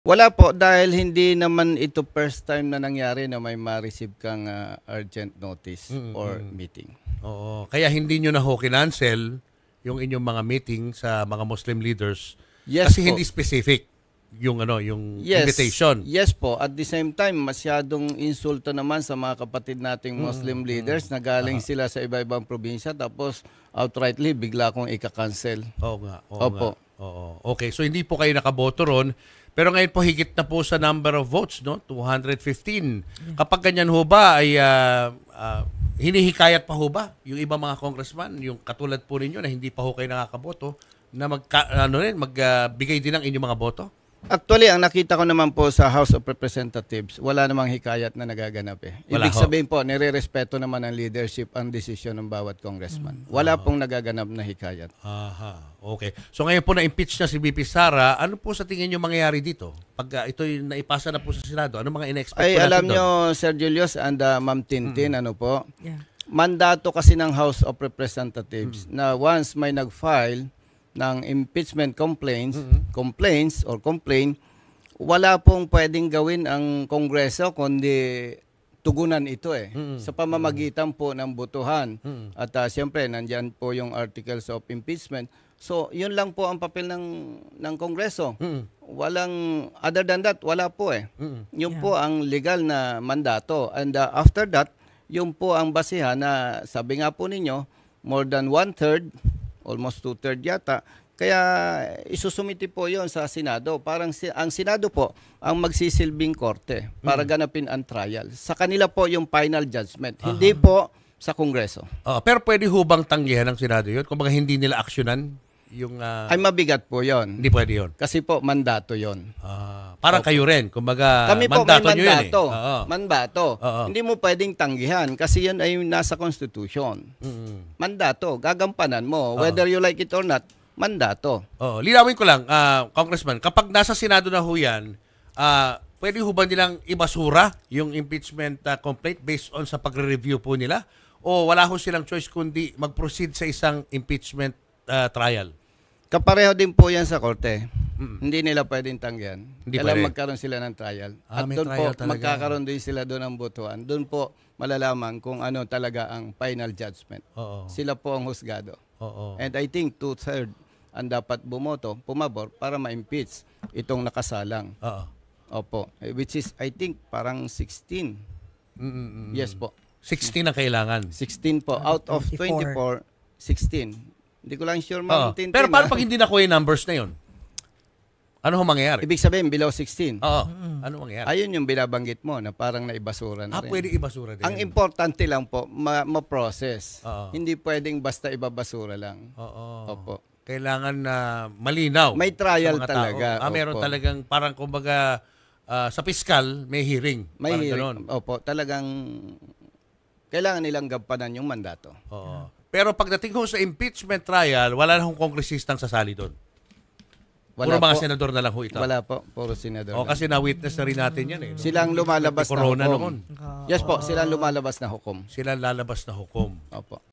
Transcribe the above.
Wala po dahil hindi naman ito first time na nangyari na may ma-receive kang urgent notice or meeting. Oo. Kaya hindi nyo na ho kinancel yung inyong mga meeting sa mga Muslim leaders Yes kasi po. hindi specific yung invitation. Yes po. At the same time, masyadong insulto naman sa mga kapatid nating Muslim leaders na galing sila sa iba-ibang probinsya tapos outrightly bigla kong ika-cancel. Oo nga. Oo Opo. nga. Oo. Okay, so hindi po kayo nakaboto ron. Pero ngayon po higit na po sa number of votes, no? 215. Kapag ganyan ho ba ay hinihikayat pa ho ba yung ibang mga congressman, yung katulad po ninyo na hindi pa ho kayo nakakaboto na magbigay din ng inyong mga boto? Actually, ang nakita ko naman po sa House of Representatives, wala namang hikayat na nagaganap eh. Wala Ibig ho. sabihin po, nire-respeto naman ng leadership ang desisyon ng bawat congressman. Wala pong nagaganap na hikayat. Aha, okay. So ngayon po na-impeach na si VP Sara, ano po sa tingin nyo mangyayari dito? Pag ito'y naipasa na po sa Senado, ano mga ina-expect Ay, po natin alam doon? nyo, Sir Julius and Ma'am Tintin, ano po, Yeah. mandato kasi ng House of Representatives na once may nag-file ng impeachment complaints or complaint, wala pong pwedeng gawin ang Kongreso kundi tugunan ito eh. Sa pamamagitan po ng botohan. At siyempre, nandyan po yung articles of impeachment. So, yun lang po ang papel ng Kongreso. Walang, other than that, wala po eh. Yun po ang legal na mandato. And after that, yun po ang basihan na sabi nga po ninyo, more than 1/3, almost 2/3 yata, kaya isusumiti po yon sa Senado. Parang ang Senado po ang magsisilbing korte para ganapin ang trial. Sa kanila po yung final judgment, hindi po sa Kongreso. Pero pwede ho bang tanggihan ng Senado yun? Kung baga hindi nila aksyonan yung... Ay mabigat po yon. hindi pwede yun. Kasi po mandato yon. Parang kayo rin. Kung baga Kami po may mandato nyo yun mandato. eh. Mandato. Hindi mo pwedeng tanggihan kasi yan ay nasa Constitution. Mandato. Gagampanan mo. Whether you like it or not, mandato. Linawin ko lang, Congressman, kapag nasa Senado na ho yan, pwede ho ba nilang ibasura yung impeachment complaint based on sa pagre-review po nila? O wala ho silang choice kundi mag-proceed sa isang impeachment trial? Kapareho din po yan sa korte. Hindi nila pwedeng tanggihan. Hindi Kailangan pwede. magkaroon sila ng trial. At May doon po, trial talaga. magkakaroon din sila doon ng botohan. Doon po malalaman kung ano talaga ang final judgment. Oo. Sila po ang husgado. Oo. And I think 2/3 ang dapat bumoto, pumabor para ma-impeach itong nakasalang. Oo. Opo. Which is, I think, parang 16. Yes po. 16 ang kailangan. 16 po. Out of 24, 16. Hindi ko lang sure, Ma'am Tintin. Pero paano pag hindi nakuha yung numbers na yun? Ano ho mangyayari? Ibig sabihin, below 16. Oo. Ano mangyayari? Ayun yung binabanggit mo na parang naibasura na rin. Pwede ibasura din. Ang importante lang po, ma-process. Oo. Hindi pwedeng basta ibabasura lang. Oo. Opo. Kailangan na malinaw. May trial sa mga talaga. tao. Meron Opo. talagang parang kumbaga sa piskal may hearing. May Parang hearing. ganon. Opo, talagang kailangan nilang gampanan yung mandato. Oo. Pero pagdating ho sa impeachment trial, wala na hong kongresistang sasali doon. Puro mga senador na lang ho ito. Wala po, puro senador. O kasi na-witness na rin natin yan eh. No? Silang lumalabas na Corona hukom. noon. Yes po, silang lumalabas na hukom. Sila lalabas na hukom. Opo.